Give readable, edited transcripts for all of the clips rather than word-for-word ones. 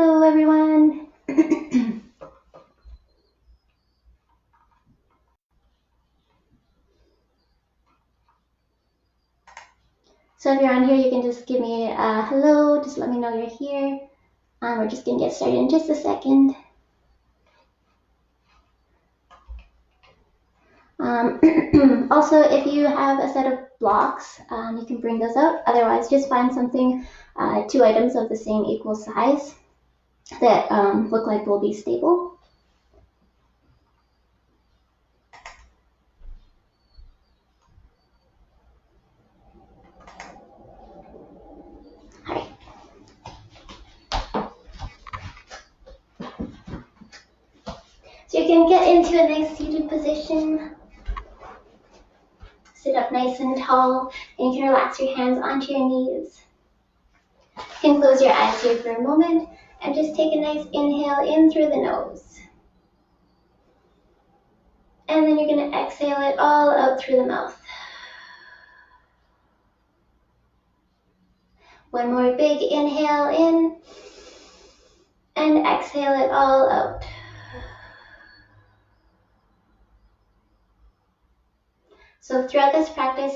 Hello everyone. So if you're on here, you can just give me a hello, just let me know you're here. We're just gonna get started in just a second. Also, if you have a set of blocks, you can bring those out. Otherwise, just find something, 2 items of the same equal size that look like will be stable. Alright. So you can get into a nice seated position. Sit up nice and tall, and you can relax your hands onto your knees. You can close your eyes here for a moment and just take a nice inhale in through the nose. And then you're going to exhale it all out through the mouth. One more big inhale in and exhale it all out. So throughout this practice,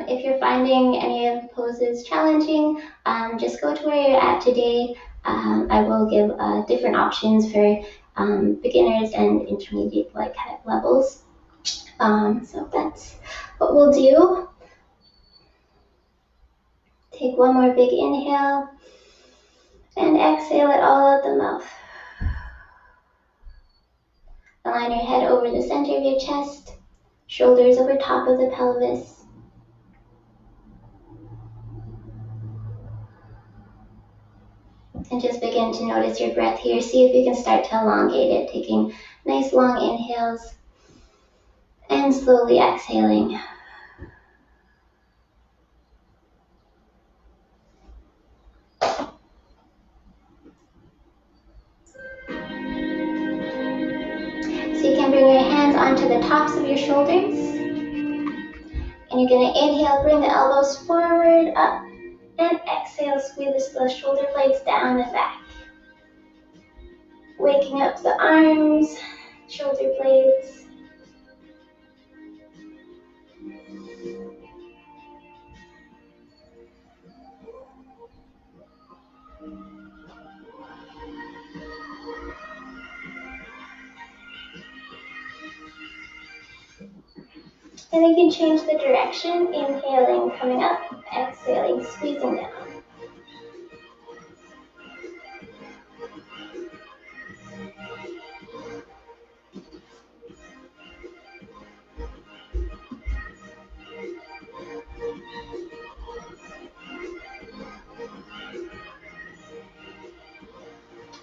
if you're finding any of the poses challenging, just go to where you're at today. I will give different options for beginners and intermediate levels. So that's what we'll do. Take one more big inhale and exhale it all out the mouth. Align your head over the center of your chest, shoulders over top of the pelvis. And just begin to notice your breath here. See if you can start to elongate it, taking nice long inhales and slowly exhaling. So you can bring your hands onto the tops of your shoulders. And you're going to inhale, bring the elbows forward, up, and exhale, squeeze the shoulder blades down and back. Waking up the arms, shoulder blades. And you can change the direction, inhaling, coming up, exhaling, squeezing down.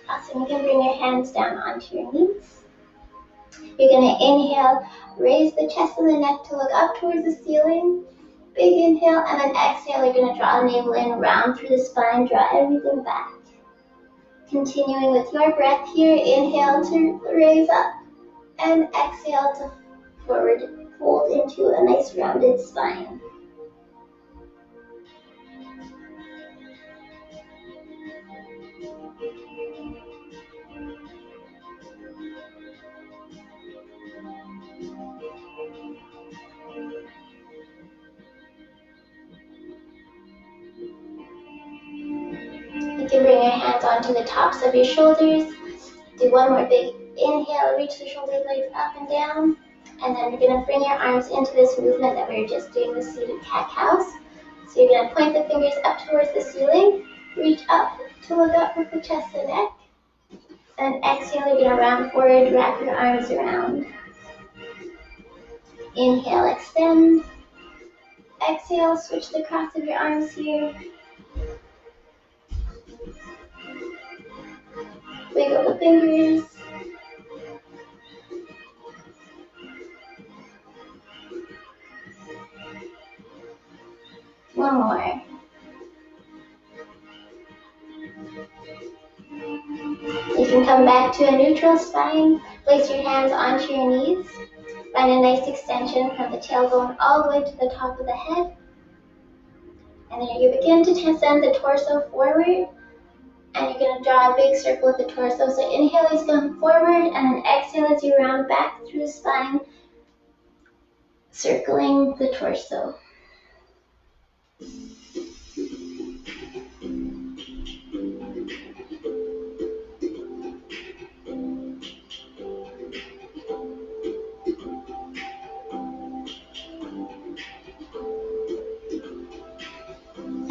Awesome, you can bring your hands down onto your knees. You're going to inhale, raise the chest and the neck to look up towards the ceiling. Big inhale, and then exhale, you're going to draw the navel in, round through the spine, draw everything back. Continuing with your breath here, inhale to raise up, and exhale to forward fold into a nice rounded spine. You can bring your hands onto the tops of your shoulders. Do one more big inhale, reach the shoulder blades up and down. And then you're going to bring your arms into this movement that we were just doing with seated cat-cows. So you're going to point the fingers up towards the ceiling, reach up to look up with the chest and neck. And exhale, you're going to round forward, wrap your arms around. Inhale, extend. Exhale, switch the cross of your arms here. Wiggle the fingers. One more. You can come back to a neutral spine. Place your hands onto your knees. Find a nice extension from the tailbone all the way to the top of the head. And then you begin to send the torso forward. And you're going to draw a big circle with the torso. So inhale as you come forward, and then exhale as you round back through the spine, circling the torso.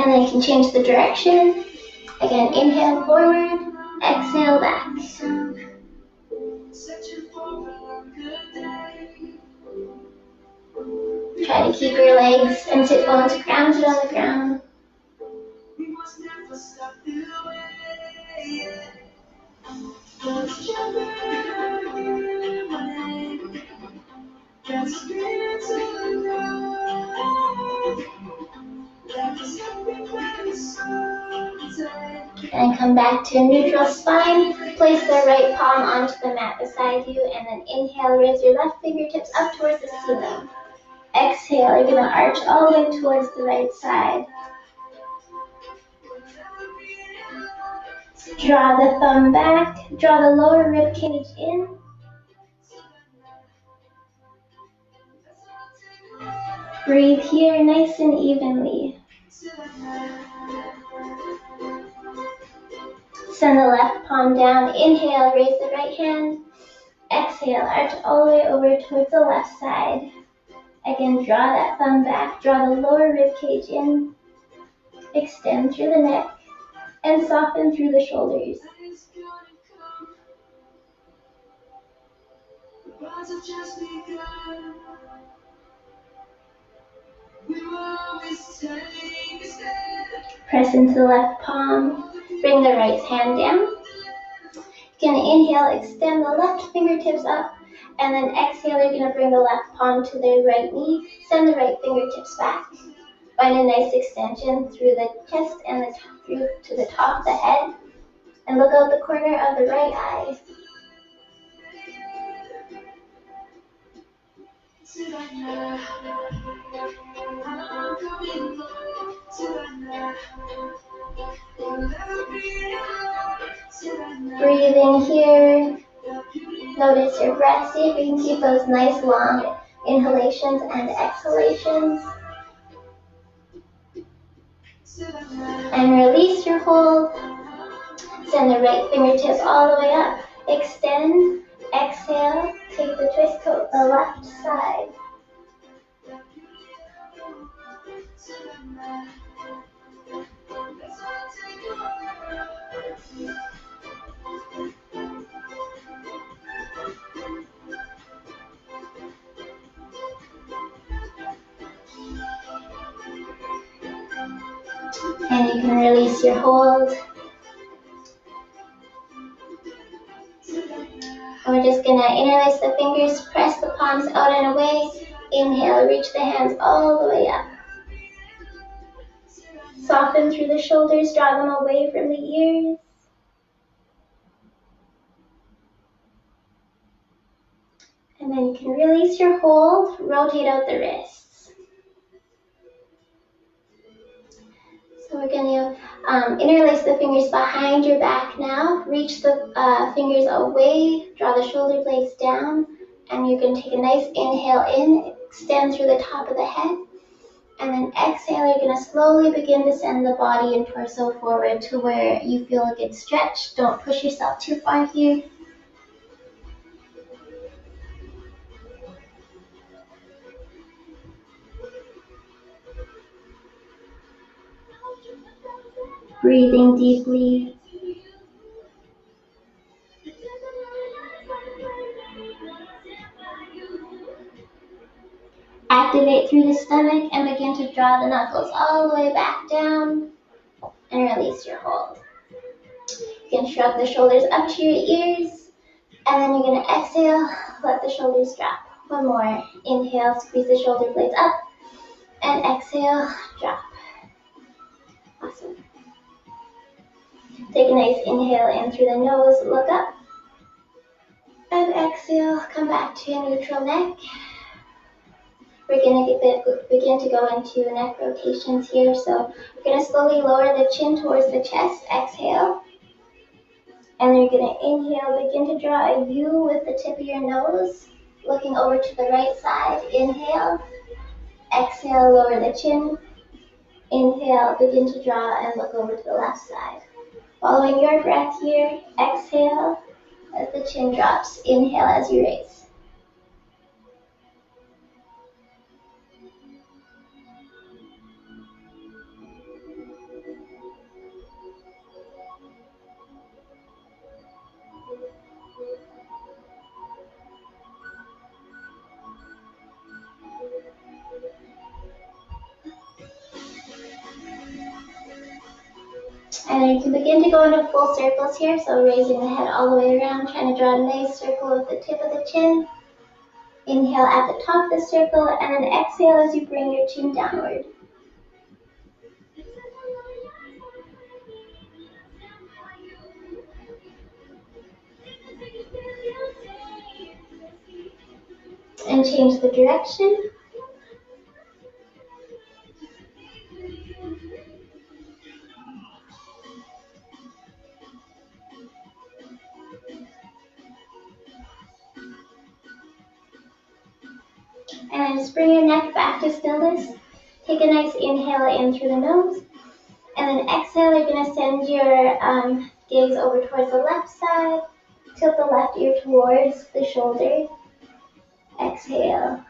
And then you can change the direction. Again, inhale forward, exhale back. Try to keep your legs and sit bones grounded on the ground. And come back to a neutral spine. Place the right palm onto the mat beside you, and then inhale, raise your left fingertips up towards the ceiling. Exhale, you're going to arch all the way towards the right side. Draw the thumb back, draw the lower rib cage in. Breathe here nice and evenly. Send the left palm down. Inhale, raise the right hand. Exhale, arch all the way over towards the left side. Again, draw that thumb back, draw the lower rib cage in. Extend through the neck and soften through the shoulders. Press into the left palm. Bring the right hand down. You can inhale, extend the left fingertips up, and then exhale, you're going to bring the left palm to the right knee. Send the right fingertips back. Find a nice extension through the chest and through to the top of the head. And look out the corner of the right eye. Breathing here. Notice your breath. See if you can keep those nice long inhalations and exhalations. And release your hold. Send the right fingertips all the way up. Extend. Exhale. Take the twist to the left side. And you can release your hold. And we're just going to interlace the fingers, press the palms out and away. Inhale, reach the hands all the way up. Soften through the shoulders, draw them away from the ears. And then you can release your hold, rotate out the wrists. So we're going to interlace the fingers behind your back now. Reach the fingers away, draw the shoulder blades down, and you're going to take a nice inhale in, extend through the top of the head. And then exhale, you're going to slowly begin to send the body and torso forward to where you feel a good stretch. Don't push yourself too far here. Breathing deeply. Activate through the stomach and begin to draw the knuckles all the way back down and release your hold. You can shrug the shoulders up to your ears, and then you're going to exhale, let the shoulders drop. One more. Inhale, squeeze the shoulder blades up, and exhale, drop. Awesome. Take a nice inhale in through the nose, look up, and exhale, come back to a neutral neck. We're going to begin to go into neck rotations here. So we're going to slowly lower the chin towards the chest. Exhale. And then you're going to inhale, begin to draw a U with the tip of your nose, looking over to the right side. Inhale, exhale, lower the chin. Inhale, begin to draw and look over to the left side. Following your breath here, exhale as the chin drops. Inhale as you raise. And then you can begin to go into full circles here, so raising the head all the way around, trying to draw a nice circle with the tip of the chin. Inhale at the top of the circle, and then exhale as you bring your chin downward. And change the direction. And then just bring your neck back to stillness. Take a nice inhale in through the nose. And then exhale, you're going to send your gaze over towards the left side. Tilt the left ear towards the shoulder. Exhale.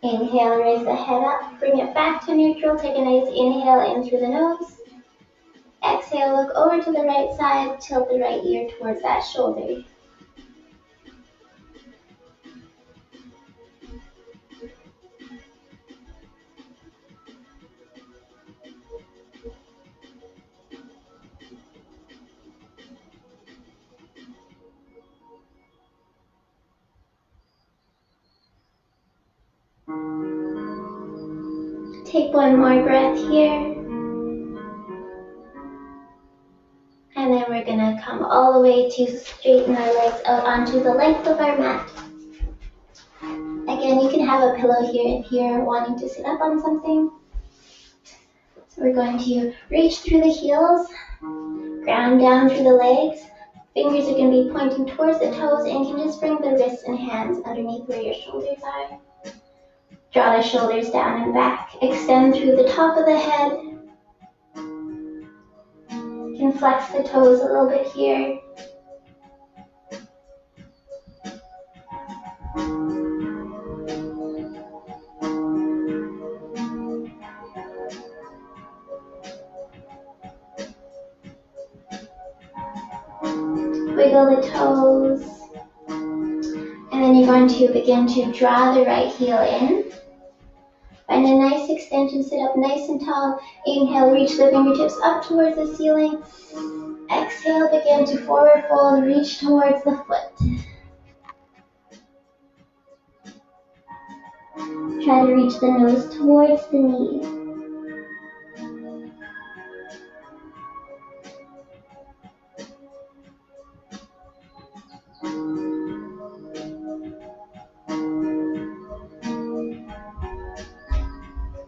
Inhale, raise the head up, bring it back to neutral. Take a nice inhale in through the nose. Exhale, look over to the right side, tilt the right ear towards that shoulder. Take one more breath here. And then we're going to come all the way to straighten our legs out onto the length of our mat. Again, you can have a pillow here if you're wanting to sit up on something. So we're going to reach through the heels, ground down through the legs. Fingers are going to be pointing towards the toes, and you can just bring the wrists and hands underneath where your shoulders are. Draw the shoulders down and back. Extend through the top of the head. You can flex the toes a little bit here. Wiggle the toes. And then you're going to begin to draw the right heel in. Find a nice extension, sit up nice and tall. Inhale, reach the fingertips up towards the ceiling. Exhale, begin to forward fold, reach towards the foot. Try to reach the nose towards the knee.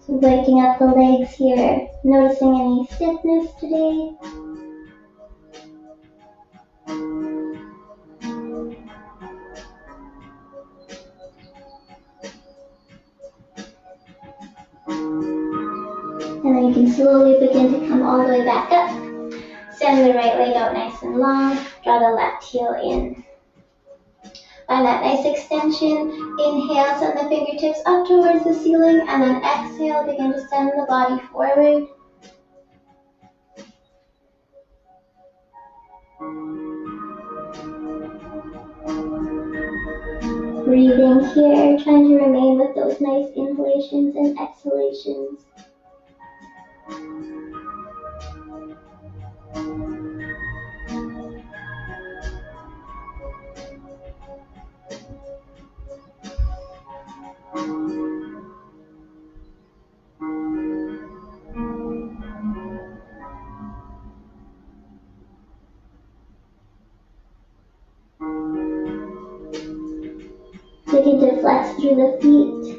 So waking up the legs here, noticing any stiffness today. And then you can slowly begin to come all the way back up. Send the right leg out nice and long. Draw the left heel in. Find that nice extension. Inhale, send the fingertips up towards the ceiling, and then exhale, begin to send the body forward. Breathing here, trying to remain with those nice inhalations and exhalations. to flex through the feet.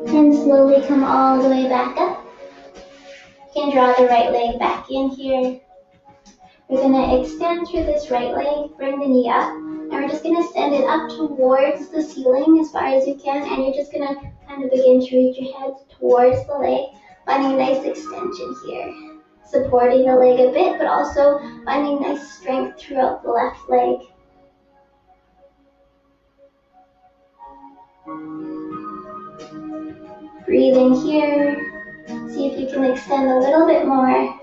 And slowly come all the way back up. You can draw the right leg back in here. We're going to extend through this right leg, bring the knee up, and we're just going to send it up towards the ceiling as far as you can, and you're just going to kind of begin to reach your head towards the leg, finding a nice extension here. Supporting the leg a bit, but also finding nice strength throughout the left leg. Breathe in here. See if you can extend a little bit more.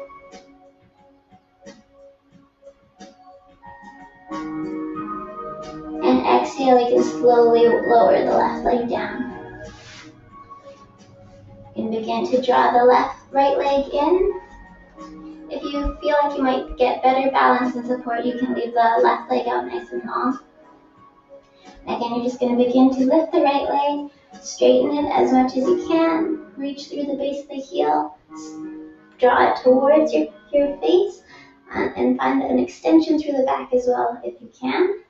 And exhale, you can slowly lower the left leg down. You can begin to draw the right leg in. If you feel like you might get better balance and support, you can leave the left leg out nice and long. Again, you're just going to begin to lift the right leg, straighten it as much as you can, reach through the base of the heel, draw it towards your face, and find an extension through the back as well if you can.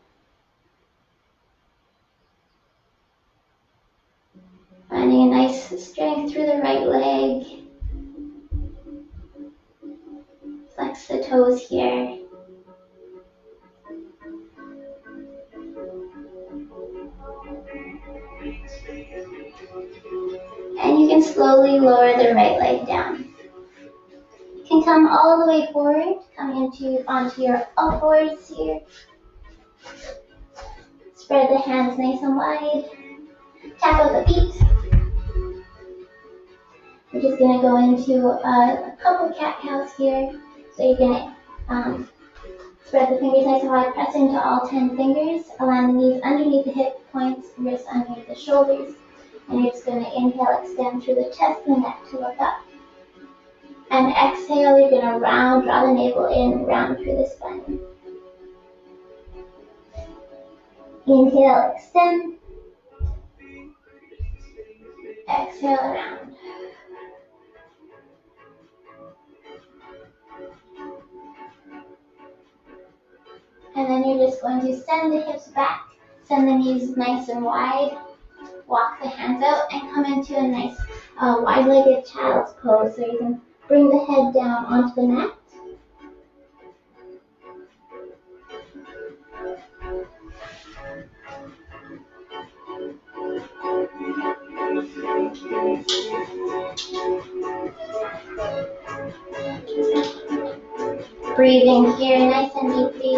Finding a nice strength through the right leg. Flex the toes here. And you can slowly lower the right leg down. You can come all the way forward, come onto your upwards here. Spread the hands nice and wide. Tap out the feet. We're just going to go into a couple cat-cows here. So you're going to spread the fingers nice and wide, press into all 10 fingers, align the knees underneath the hip points, wrists underneath the shoulders. And you're just going to inhale, extend through the chest and the neck to look up. And exhale, you're going to round, draw the navel in, round through the spine. Inhale, extend. Exhale, round. And then you're just going to send the hips back, send the knees nice and wide, walk the hands out, and come into a nice wide-legged child's pose. So you can bring the head down onto the mat. Breathing here nice and deeply.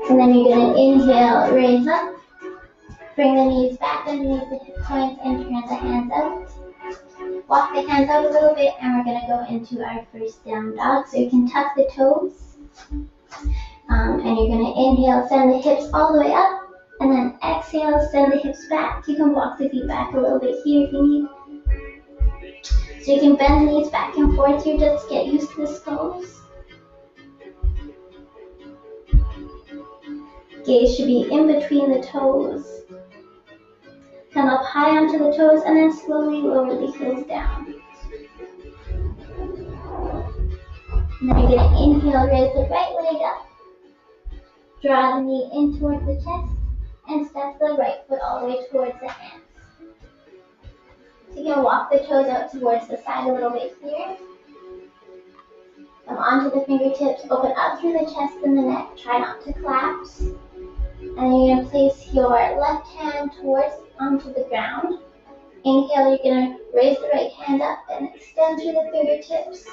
And then you're going to inhale, raise up. Bring the knees back underneath the hip points and turn the hands out. Walk the hands out a little bit, and we're going to go into our first down dog. So you can tuck the toes. And you're going to inhale, send the hips all the way up. And then exhale, send the hips back. You can walk the feet back a little bit here if you need. So you can bend the knees back and forth here, just get used to this pose. Gaze should be in between the toes. Come up high onto the toes and then slowly lower the heels down. And then you're going to inhale, raise the right leg up. Draw the knee in towards the chest and step the right foot all the way towards the hands. So you can walk the toes out towards the side a little bit here. Come onto the fingertips, open up through the chest and the neck. Try not to collapse. And you're going to place your left hand onto the ground. Inhale, you're going to raise the right hand up and extend through the fingertips.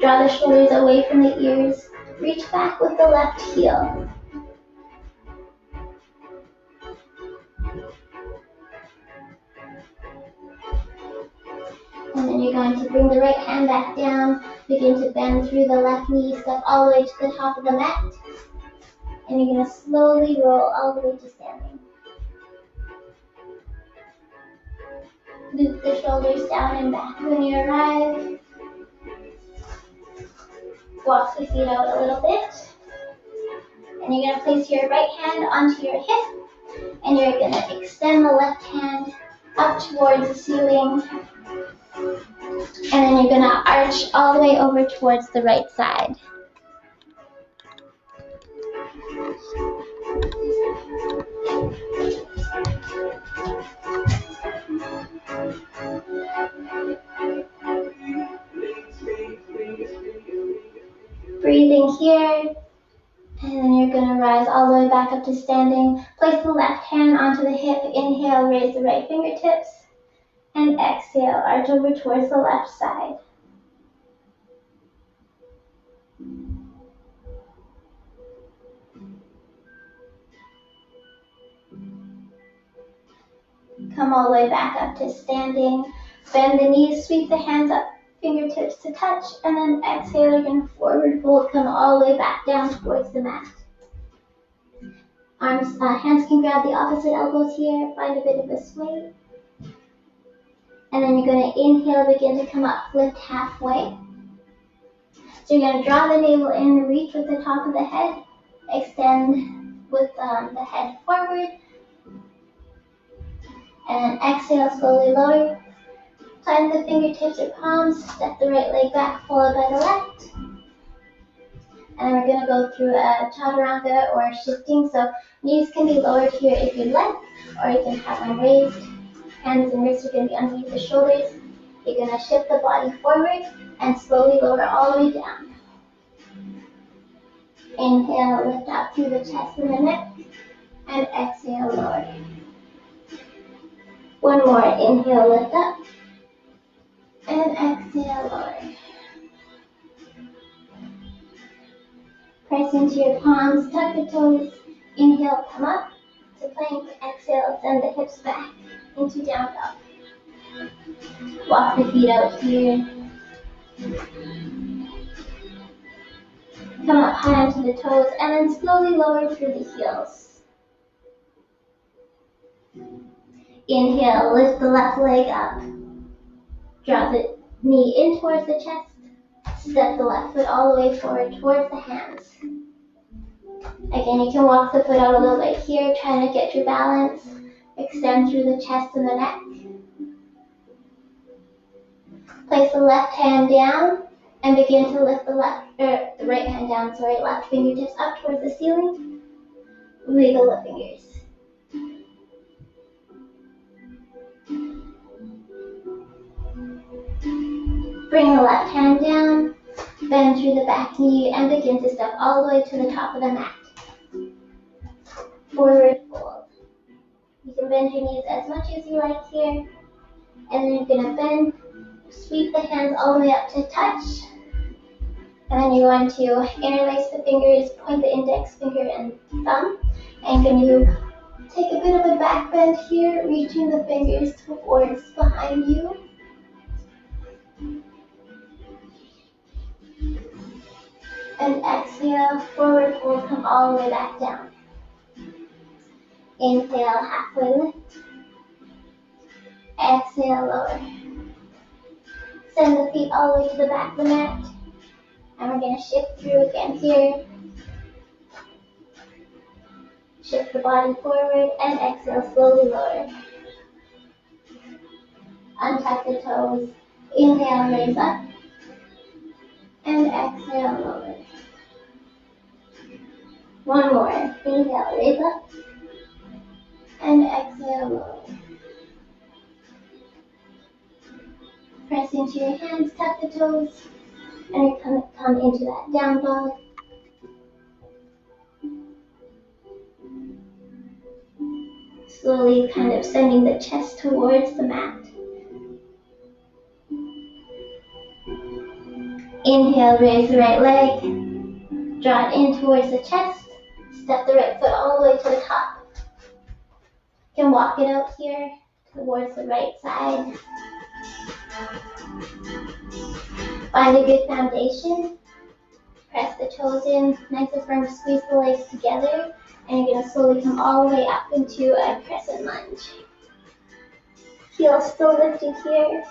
Draw the shoulders away from the ears. Reach back with the left heel. And then you're going to bring the right hand back down. Begin to bend through the left knee. Step all the way to the top of the mat. And you're going to slowly roll all the way to standing. Loop the shoulders down and back when you arrive. Walk the feet out a little bit. And you're going to place your right hand onto your hip. And you're going to extend the left hand up towards the ceiling. And then you're going to arch all the way over towards the right side. Breathing here. And then you're going to rise all the way back up to standing. Place the left hand onto the hip. Inhale, raise the right fingertips. And exhale, arch over towards the left side. Come all the way back up to standing. Bend the knees, sweep the hands up, fingertips to touch, and then exhale, you're going to forward fold, come all the way back down towards the mat. Hands can grab the opposite elbows here, find a bit of a sway. And then you're going to inhale, begin to come up, lift halfway. So you're going to draw the navel in, reach with the top of the head, extend with the head forward, and then exhale, slowly lower. Plant the fingertips or palms, step the right leg back, followed by the left. And we're going to go through a chaturanga or shifting. So knees can be lowered here if you'd like, or you can have them raised. Hands and wrists are going to be underneath the shoulders. You're going to shift the body forward and slowly lower all the way down. Inhale, lift up through the chest and the neck, and exhale, lower. One more, inhale, lift up, and exhale, lower. Press into your palms, tuck the toes, inhale, come up to plank, exhale, send the hips back into down dog. Walk the feet out here. Come up high onto the toes, and then slowly lower through the heels. Inhale, lift the left leg up. Draw the knee in towards the chest. Step the left foot all the way forward towards the hands. Again, you can walk the foot out a little bit here, trying to get your balance. Extend through the chest and the neck. Place the left hand down and begin to lift the right hand down, left fingertips up towards the ceiling. Wiggle the fingers. Bring the left hand down, bend through the back knee, and begin to step all the way to the top of the mat. Forward fold. You can bend your knees as much as you like here. And then you're going to bend, sweep the hands all the way up to touch. And then you're going to interlace the fingers, point the index finger and thumb. And you're going to take a bit of a back bend here, reaching the fingers towards behind you. And exhale, forward fold, come all the way back down. Inhale, halfway lift. Exhale, lower. Send the feet all the way to the back of the mat. And we're going to shift through again here. Shift the body forward and exhale, slowly lower. Untuck the toes. Inhale, raise up. And exhale, lower. One more. Inhale, raise up. And exhale, lower. Press into your hands, tuck the toes, and you're going to come into that down dog. Slowly kind of sending the chest towards the mat. Inhale, raise the right leg, draw it in towards the chest, step the right foot all the way to the top. You can walk it out here towards the right side. Find a good foundation. Press the toes in, nice and firm, squeeze the legs together, and you're going to slowly come all the way up into a crescent lunge. Heels still lifted here.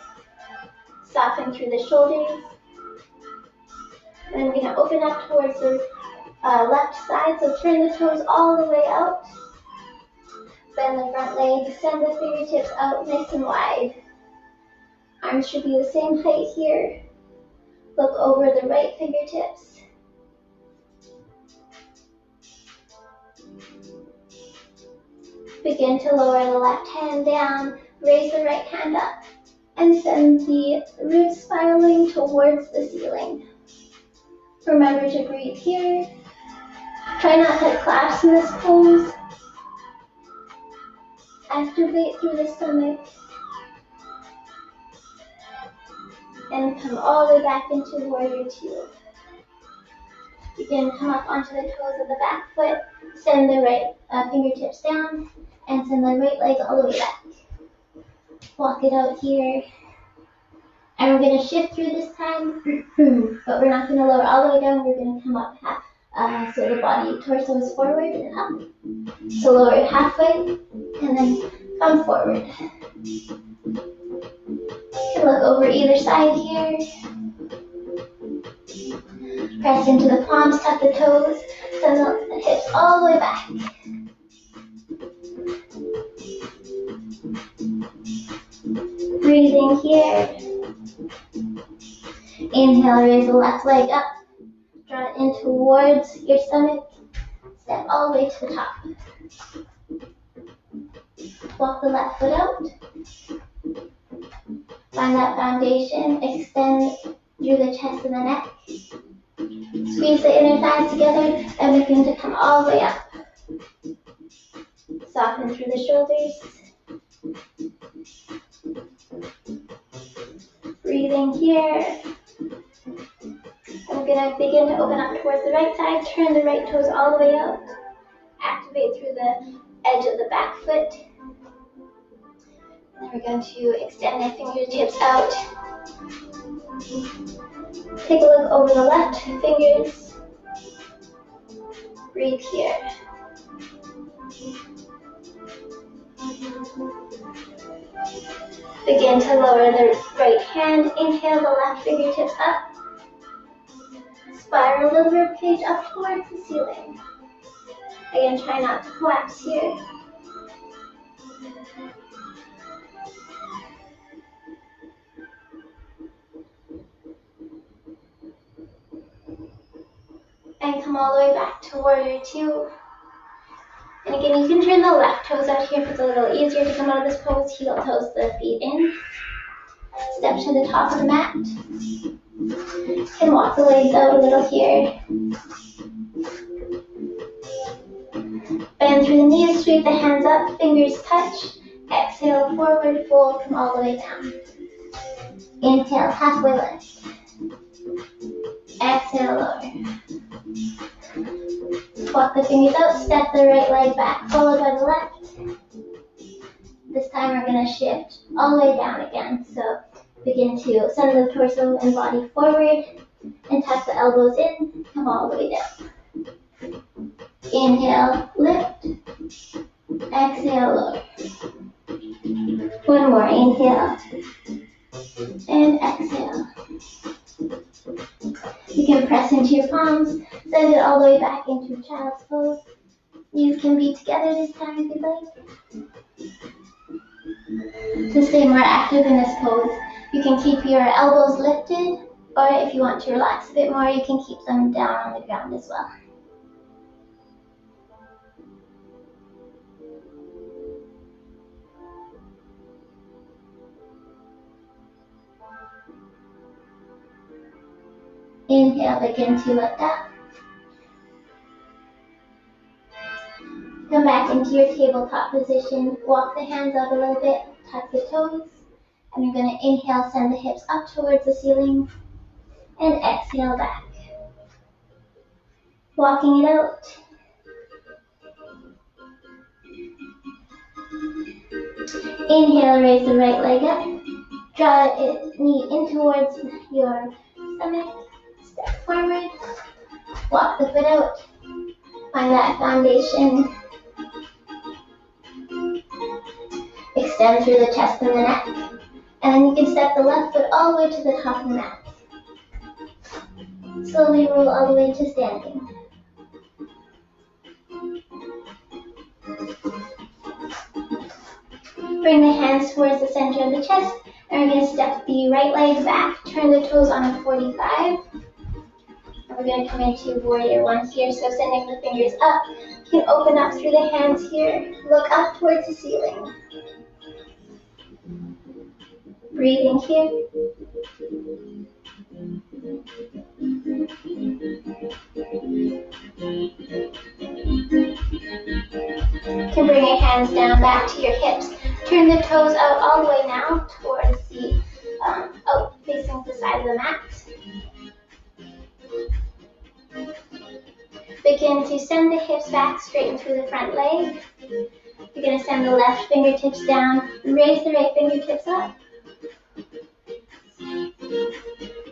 Soften through the shoulders. And I'm going to open up towards the left side, so turn the toes all the way out. Bend the front leg, send the fingertips out nice and wide. Arms should be the same height here. Look over the right fingertips. Begin to lower the left hand down, raise the right hand up, and send the ribs spiraling towards the ceiling. Remember to breathe here. Try not to collapse in this pose. Activate through the stomach. And come all the way back into warrior two. Begin to come up onto the toes of the back foot. Send the right fingertips down and send the right leg all the way back. Walk it out here. And we're going to shift through this time, but we're not going to lower all the way down. We're going to come up half, so the body, torso is forward and up. So lower it halfway and then come forward. You can look over either side here. Press into the palms, tuck the toes, send the hips all the way back. Breathing here. Inhale, raise the left leg up. Draw it in towards your stomach. Step all the way to the top. Walk the left foot out. Find that foundation. Extend through the chest and the neck. Squeeze the inner thighs together and begin to come all the way up. Soften through the shoulders. Breathing here. I'm going to begin to open up towards the right side. Turn the right toes all the way out. Activate through the edge of the back foot. Then we're going to extend the fingertips out. Take a look over the left fingers. Breathe here. Begin to lower the right hand. Inhale the left fingertips up. Spiral the ribcage up towards the ceiling. Again, try not to collapse here. And come all the way back to warrior two. And again, you can turn the left toes out here if it's a little easier to come out of this pose. Heel toes the feet in. Step to the top of the mat. And walk the legs out a little here. Bend through the knees, sweep the hands up, fingers touch. Exhale, forward fold, come all the way down. Inhale, halfway lift. Exhale, lower. Walk the fingers out, step the right leg back, followed by the left. This time we're going to shift all the way down again. So begin to send the torso and body forward and tuck the elbows in, come all the way down. Inhale, lift. Exhale, lower. One more, inhale. And exhale. You can press into your palms, send it all the way back into child's pose. Knees can be together this time if you'd like. To stay more active in this pose, you can keep your elbows lifted, or if you want to relax a bit more, you can keep them down on the ground as well. Inhale, begin to lift up. Come back into your tabletop position. Walk the hands out a little bit, tuck the toes. And you're going to inhale, send the hips up towards the ceiling. And exhale back. Walking it out. Inhale, raise the right leg up. Draw it knee in towards your stomach. Step forward. Walk the foot out. Find that foundation. Extend through the chest and the neck. And then you can step the left foot all the way to the top of the mat. Slowly roll all the way to standing. Bring the hands towards the center of the chest, and we're going to step the right leg back, turn the toes on a 45. And we're going to come into warrior one here, so sending the fingers up. You can open up through the hands here, look up towards the ceiling. Breathing here. You can bring your hands down back to your hips. Turn the toes out all the way now towards the, facing the side of the mat. Begin to send the hips back, straighten through the front leg. You're going to send the left fingertips down, raise the right fingertips up.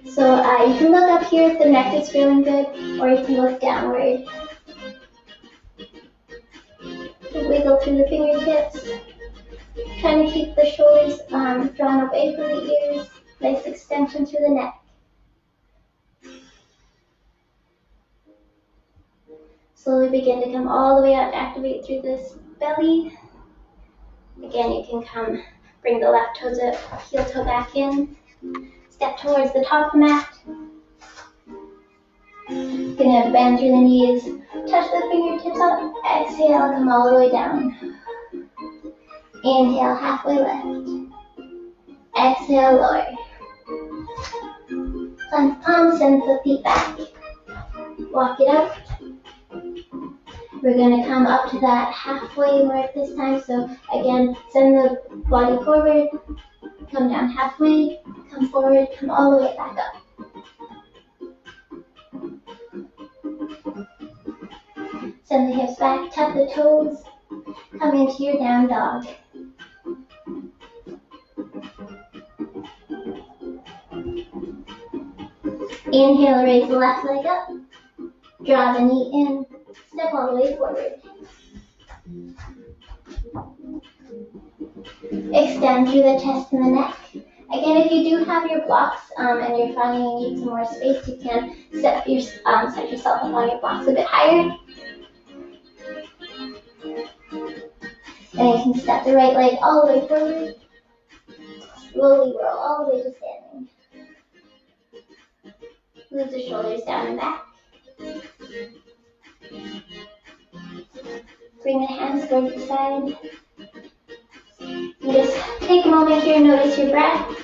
So you can look up here if the neck is feeling good, or you can look downward. Wiggle through the fingertips. Trying to keep the shoulders drawn away from the ears. Nice extension through the neck. Slowly begin to come all the way up, activate through this belly. Again, you can bring the left toes up, heel toe back in. Step towards the top of the mat. Gonna bend through the knees, touch the fingertips up. Exhale, come all the way down. Inhale, halfway lift. Exhale, lower. Plant the palms, send the feet back. Walk it out. We're going to come up to that halfway mark this time. So again, send the body forward, come down halfway, come forward, come all the way back up. Send the hips back, tap the toes, come into your down dog. Inhale, raise the left leg up, draw the knee in, step all the way forward. Extend through the chest and the neck. Again, if you do have your blocks and you're finding you need some more space, you can set yourself up on your blocks a bit higher. And you can step the right leg all the way forward. Slowly roll all the way to standing. Move the shoulders down and back. Bring the hands towards the side. And just take a moment here, notice your breath.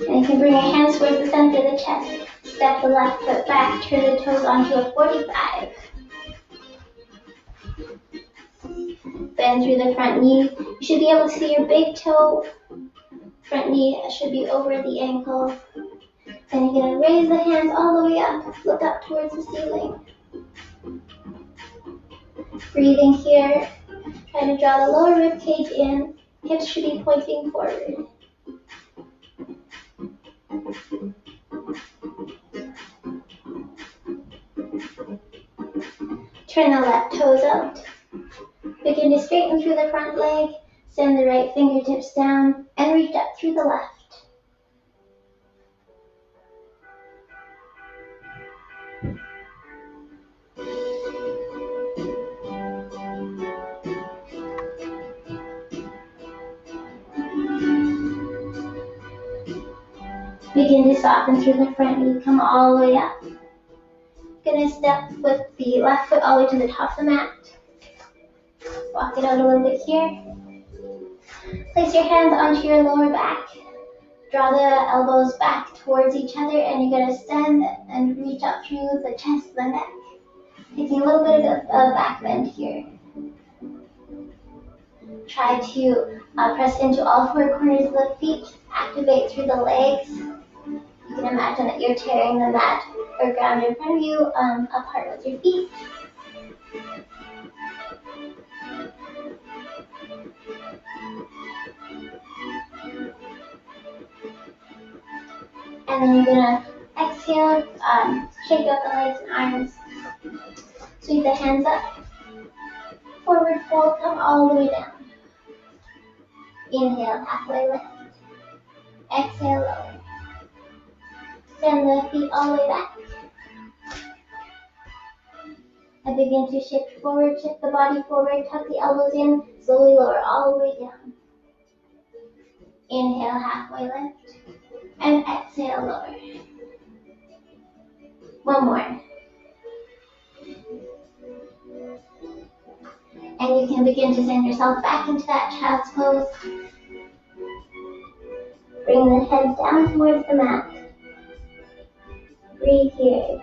And you can bring your hands towards the center of the chest. Step the left foot back, turn the toes onto a 45. Bend through the front knee. You should be able to see your big toe. Front knee should be over the ankle. And you're going to raise the hands all the way up. Look up towards the ceiling. Breathing here. Try to draw the lower rib cage in. Hips should be pointing forward. Turn the left toes out. Begin to straighten through the front leg. Send the right fingertips down and reach up through the left. Begin to soften through the front knee, come all the way up. Gonna step with the left foot all the way to the top of the mat. Walk it out a little bit here. Place your hands onto your lower back. Draw the elbows back towards each other, and you're gonna stand and reach up through the chest and the neck. Taking a little bit of a back bend here. Try to press into all four corners of the feet. Activate through the legs. You can imagine that you're tearing the mat or ground in front of you apart with your feet. And then you're gonna exhale, shake out the legs and arms. Sweep the hands up. Forward fold, come all the way down. Inhale, halfway lift. Exhale, lower. Send the feet all the way back. And begin to shift forward, shift the body forward, tuck the elbows in, slowly lower all the way down. Inhale, halfway lift, and exhale, lower. One more. And you can begin to send yourself back into that child's pose. Bring the head down towards the mat. Breathe here.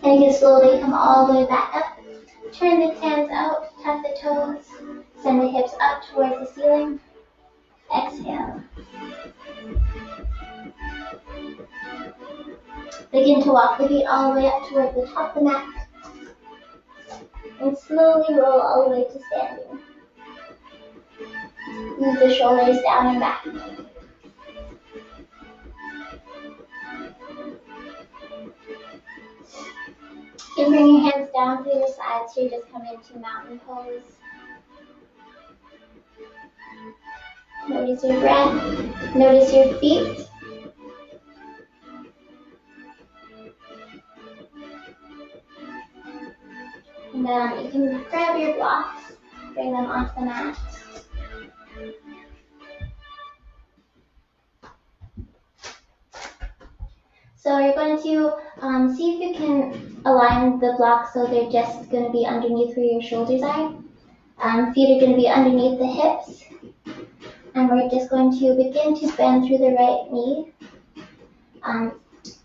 And you can slowly come all the way back up. Turn the hands out, tuck the toes, send the hips up towards the ceiling. Exhale. Begin to walk the feet all the way up toward the top of the mat. And slowly roll all the way to standing. Move the shoulders down and back. You can bring your hands down to your sides here, just come into mountain pose. Notice your breath, notice your feet. And then you can grab your blocks, bring them onto the mat. So you're going to see if you can align the blocks so they're just going to be underneath where your shoulders are. Feet are going to be underneath the hips. And we're just going to begin to bend through the right knee. And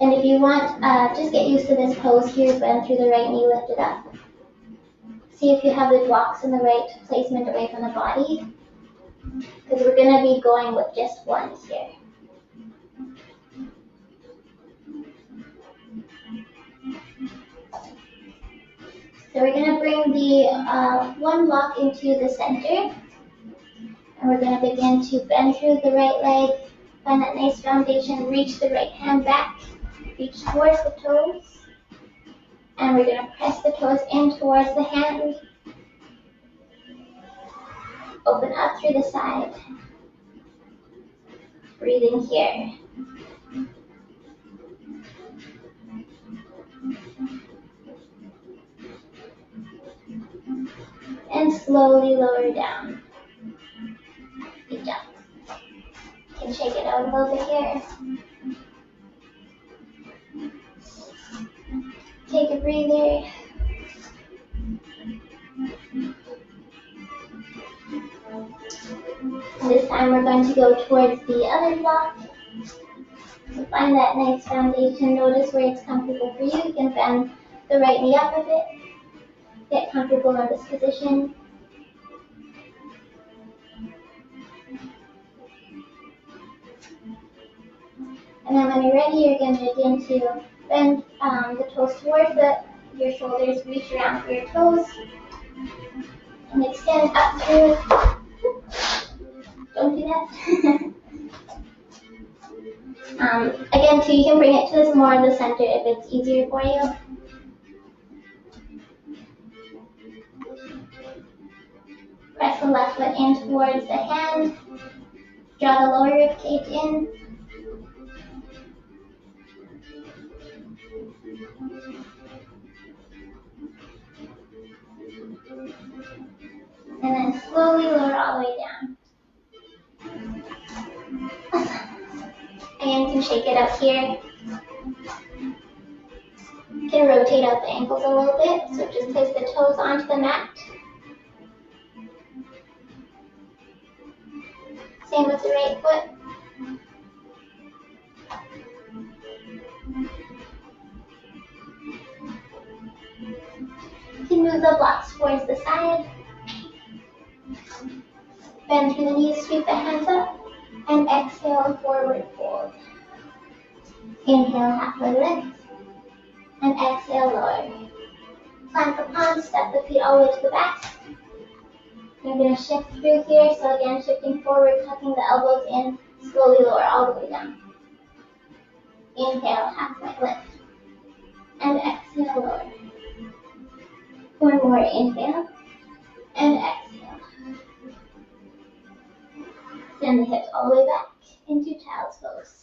if you want, just get used to this pose here, bend through the right knee, lift it up. See if you have the blocks in the right placement away from the body, because we're going to be going with just one here. So we're going to bring the one block into the center, and we're going to begin to bend through the right leg, find that nice foundation, reach the right hand back, reach towards the toes, and we're going to press the toes in towards the hand. Open up through the side. Breathing here. And slowly lower down. Good job. You can shake it out a little bit here. Take a breather. This time we're going to go towards the other block. So find that nice foundation. Notice where it's comfortable for you. You can bend the right knee up a bit. Get comfortable in this position. And then when you're ready, you're going to begin to bend the toes towards your shoulders. Reach around for your toes. And extend up through. Don't do that. Again, too, you can bring it to more of the center if it's easier for you. Press the left foot in towards the hand. Draw the lower rib cage in. And then slowly lower all the way down. Again, you can shake it up here. You can rotate out the ankles a little bit. So just place the toes onto the mat. Same with the right foot. You can move the blocks towards the side. Bend through the knees, sweep the hands up, and exhale, forward fold. Inhale, halfway lift, and exhale, lower. Plant the palms, step the feet all the way to the back. You're going to shift through here, so again, shifting forward, tucking the elbows in, Slowly lower all the way down. Inhale, halfway lift. And exhale, lower. One more inhale. And exhale. Send the hips all the way back into child's pose.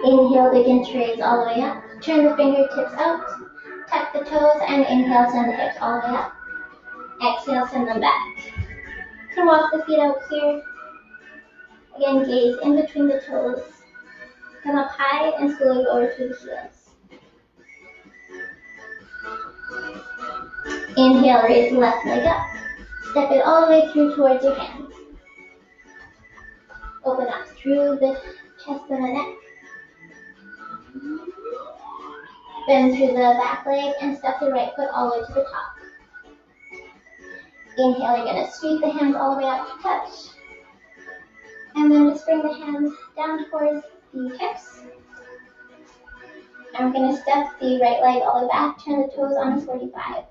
Inhale, begin to raise all the way up. Turn the fingertips out. Tuck the toes and inhale, send the hips all the way up. Exhale, send them back. Come walk the feet out here. Again, gaze in between the toes. Come up high and slowly lower through the heels. Inhale, raise the left leg up. Step it all the way through towards your hands. Open up through the chest and the neck. Bend through the back leg and step the right foot all the way to the top. Inhale, you're going to sweep the hands all the way up to touch. And then just bring the hands down towards the hips. And we're going to step the right leg all the way back, turn the toes on a 45.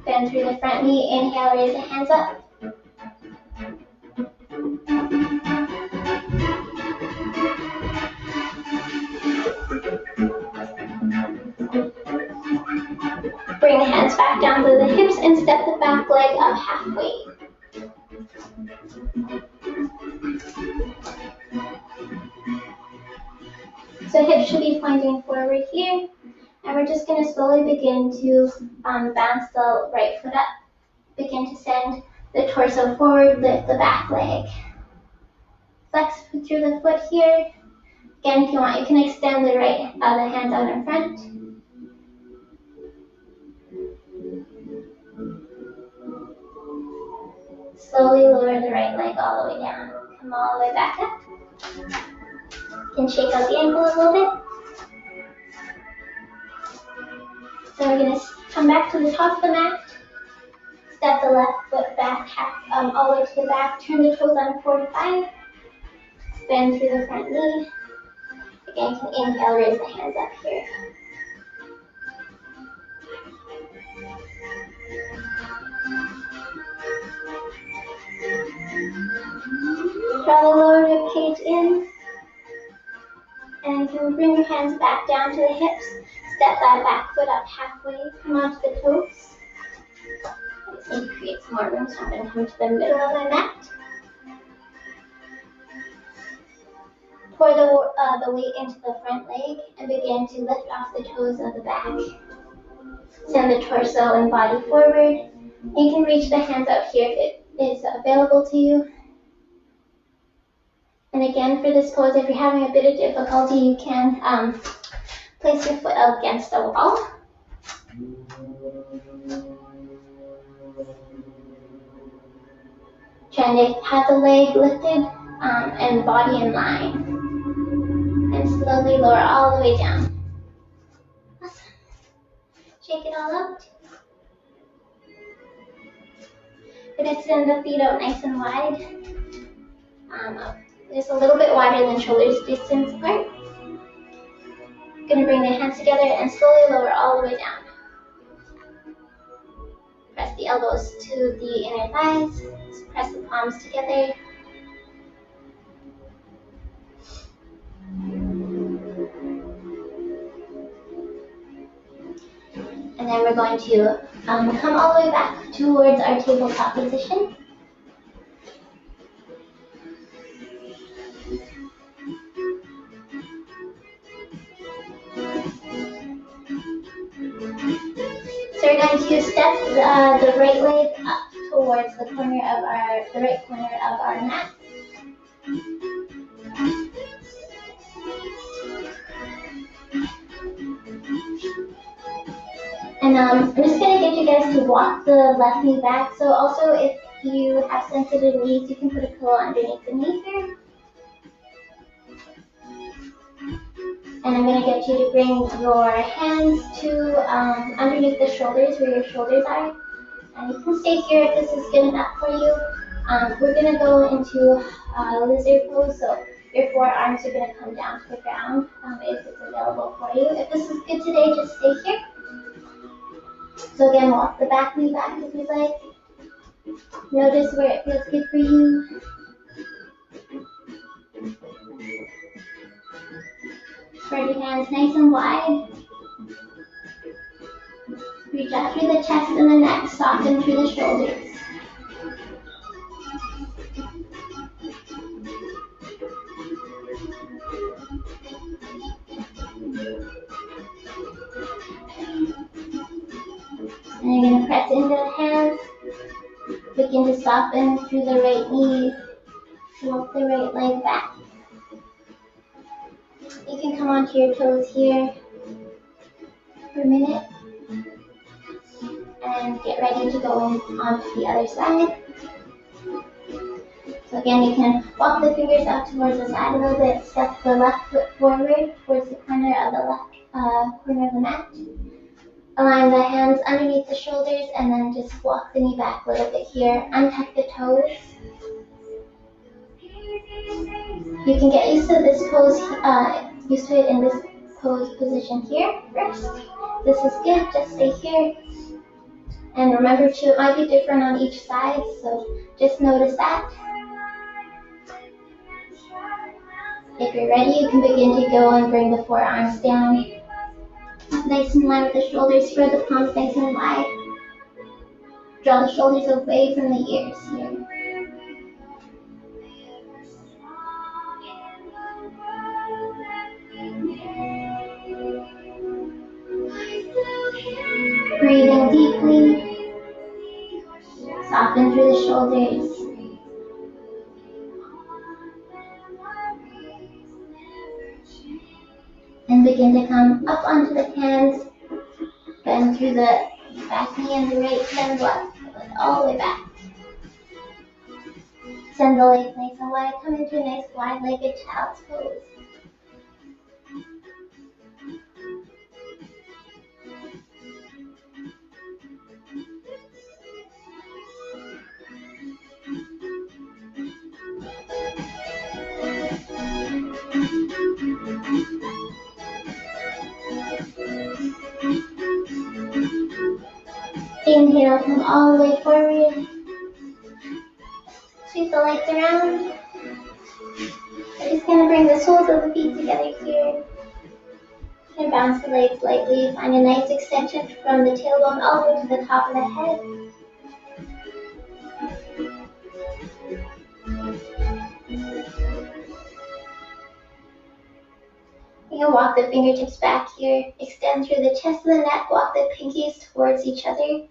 Bend through the front knee, inhale, raise the hands up. Bring the hands back down to the hips and step the back leg up halfway. So hips should be pointing forward here. And we're just going to slowly begin to bounce the right foot up. Begin to send the torso forward, lift the back leg. Flex through the foot here. Again, if you want, you can extend the hands out in front. Slowly lower the right leg all the way down. Come all the way back up. You can shake out the ankle a little bit. So we're going to come back to the top of the mat. Step the left foot back all the way to the back. Turn the toes on a 45. Bend through the front knee. Again, you can inhale, raise the hands up here. Draw the lower rib cage in. And you can bring your hands back down to the hips. Step that back foot up halfway. Come onto the toes. I just need to create some more room, so I'm going to come to the middle of my mat. Pour the weight into the front leg and begin to lift off the toes of the back. Send the torso and body forward. You can reach the hands out here if it is available to you. And again, for this pose, if you're having a bit of difficulty, you can place your foot against the wall. Trying to have the leg lifted and body in line. And slowly lower all the way down. Awesome. Shake it all out. Gonna send the feet out nice and wide. Just a little bit wider than shoulders distance apart. Gonna bring the hands together and slowly lower all the way down. Press the elbows to the inner thighs. Just press the palms together. And then we're going to come all the way back towards our tabletop position. So we're going to step the right leg up towards the right corner of our mat. And I'm just going to get you guys to walk the left knee back. So also if you have sensitive knees, you can put a pillow underneath the knee here. And I'm going to get you to bring your hands to underneath the shoulders, where your shoulders are. And you can stay here if this is good enough for you. We're going to go into lizard pose, so your forearms are going to come down to the ground if it's available for you. If this is good today, just stay here. So again, walk the back knee back if you'd like. Notice where it feels good for you. Spread your hands nice and wide. Reach out through the chest and the neck, soften through the shoulders. And you're going to press into the hands. Begin to soften through the right knee. Walk the right leg back. You can come onto your toes here for a minute. And get ready to go onto the other side. So again, you can walk the fingers out towards the side a little bit. Step the left foot forward towards the corner of the left corner of the mat. Align the hands underneath the shoulders and then just walk the knee back a little bit here. Untuck the toes. You can get used to this pose, used to it in this pose position here first. This is good, just stay here. And remember too, it might be different on each side, so just notice that. If you're ready, you can begin to go and bring the forearms down. Nice and line with the shoulders, spread the palms nice and wide. Draw the shoulders away from the ears here. Breathing deeply. Soften through the shoulders. And begin to come up onto the hands. Bend through the back knee and the right hand left. All the way back. Send the legs nice and wide. Come into a nice wide-legged child's pose. Inhale, come all the way forward. Sweep the legs around. We're just going to bring the soles of the feet together here. And bounce the legs lightly. Find a nice extension from the tailbone all the way to the top of the head. You can walk the fingertips back here. Extend through the chest and the neck. Walk the pinkies towards each other.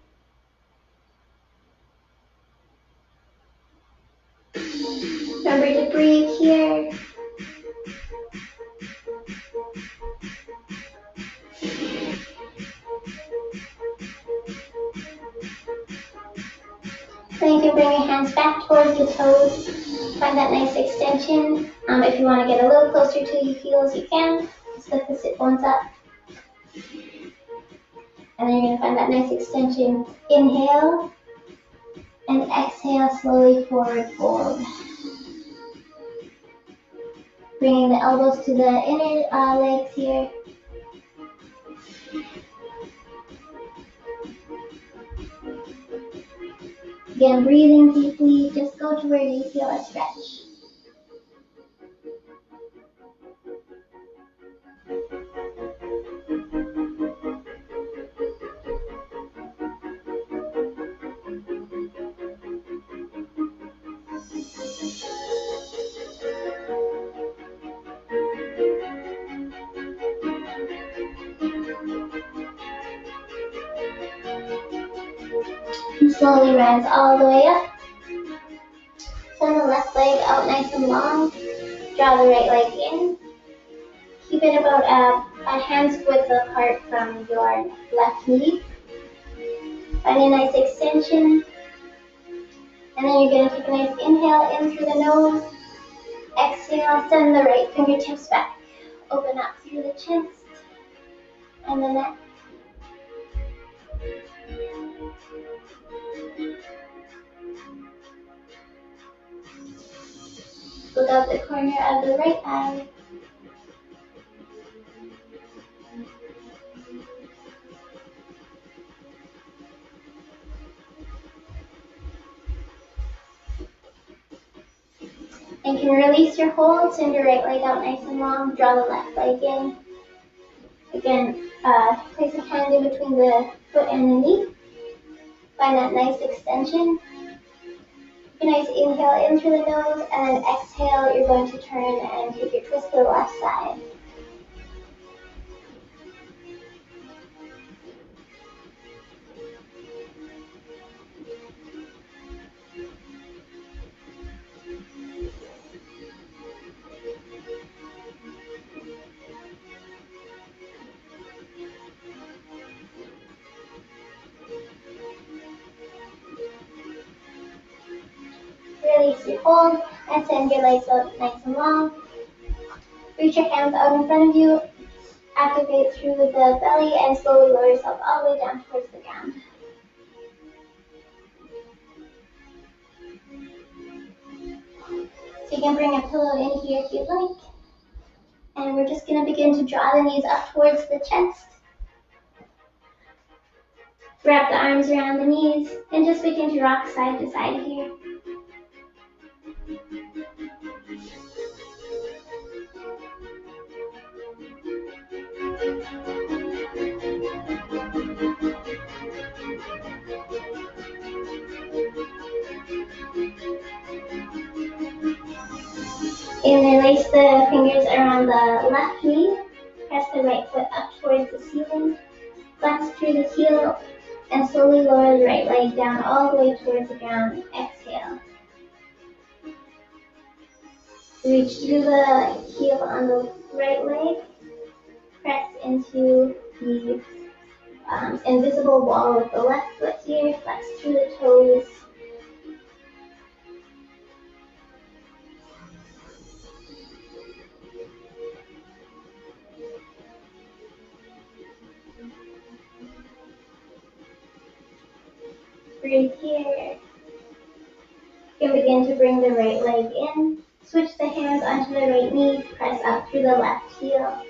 Remember to breathe here. Then you can bring your hands back towards the toes. Find that nice extension. If you want to get a little closer to your heels, you can. Just lift the sit bones up. And then you're going to find that nice extension. Inhale. And exhale, slowly forward fold. Bringing the elbows to the inner legs here. Again, breathing deeply. Just go to where you feel a stretch. Slowly rise all the way up. Send the left leg out nice and long. Draw the right leg in. Keep it about a hand's width apart from your left knee. Find a nice extension. And then you're going to take a nice inhale in through the nose. Exhale, send the right fingertips back. Open up through the chest and the neck. Look out the corner of the right eye. And can release your hold, send your right leg out nice and long, draw the left leg in. Again, place a hand in between the foot and the knee. Find that nice extension. A nice inhale in through the nose, and then exhale, you're going to turn and take your twist to the left side. Release your hold, and send your legs out nice and long. Reach your hands out in front of you, activate through the belly, and slowly lower yourself all the way down towards the ground. So you can bring a pillow in here if you'd like. And we're just going to begin to draw the knees up towards the chest. Wrap the arms around the knees and just begin to rock side to side here. And then lace the fingers around the left knee. Press the right foot up towards the ceiling. Flex through the heel and slowly lower the right leg down all the way towards the ground. Exhale. Reach through the heel on the right leg. Press into the invisible wall with the left foot here. Flex through the toes. Breathe here. You can begin to bring the right leg in. Switch the hands onto the right knee. Press up through the left heel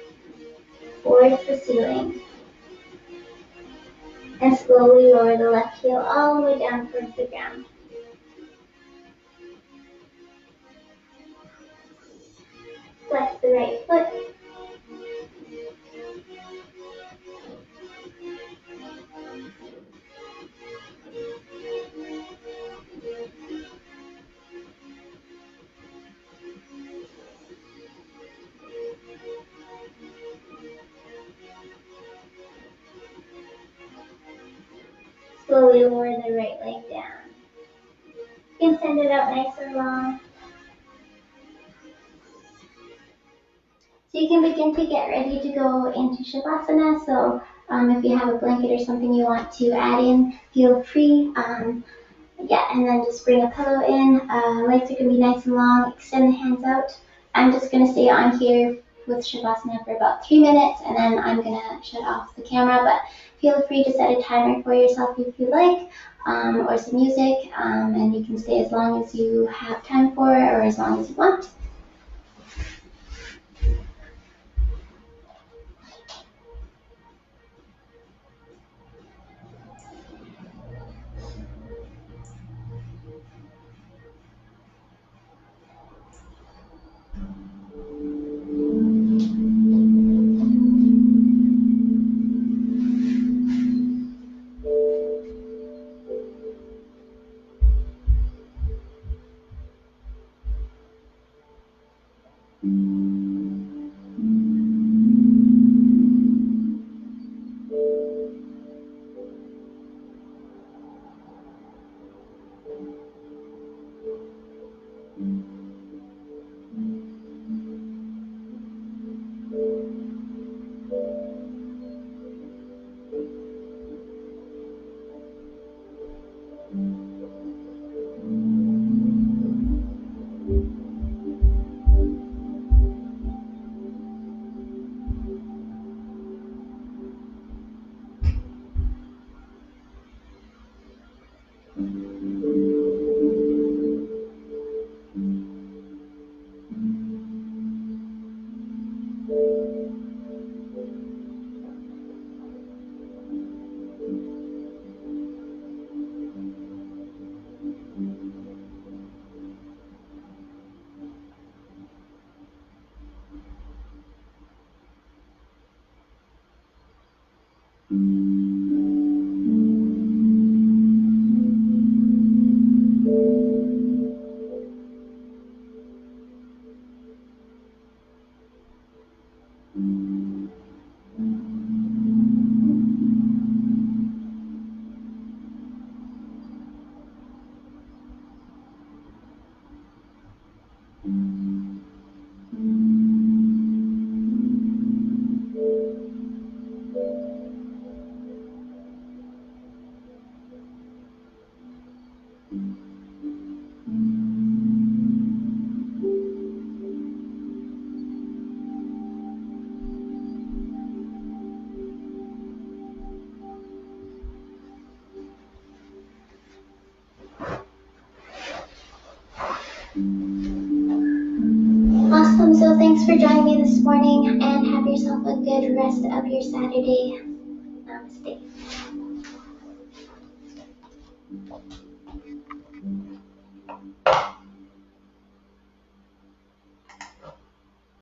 towards the ceiling. And slowly lower the left heel all the way down towards the ground. Flex the right foot. Slowly lower the right leg down. You can send it out nice and long. So you can begin to get ready to go into Shavasana. So if you have a blanket or something you want to add in, feel free. And then just bring a pillow in. Legs are going to be nice and long. Extend the hands out. I'm just going to stay on here with Shavasana for about 3 minutes, and then I'm going to shut off the camera. But feel free to set a timer for yourself if you like, or some music, and you can stay as long as you have time for, or as long as you want. Awesome. So thanks for joining me this morning, and have yourself a good rest of your Saturday.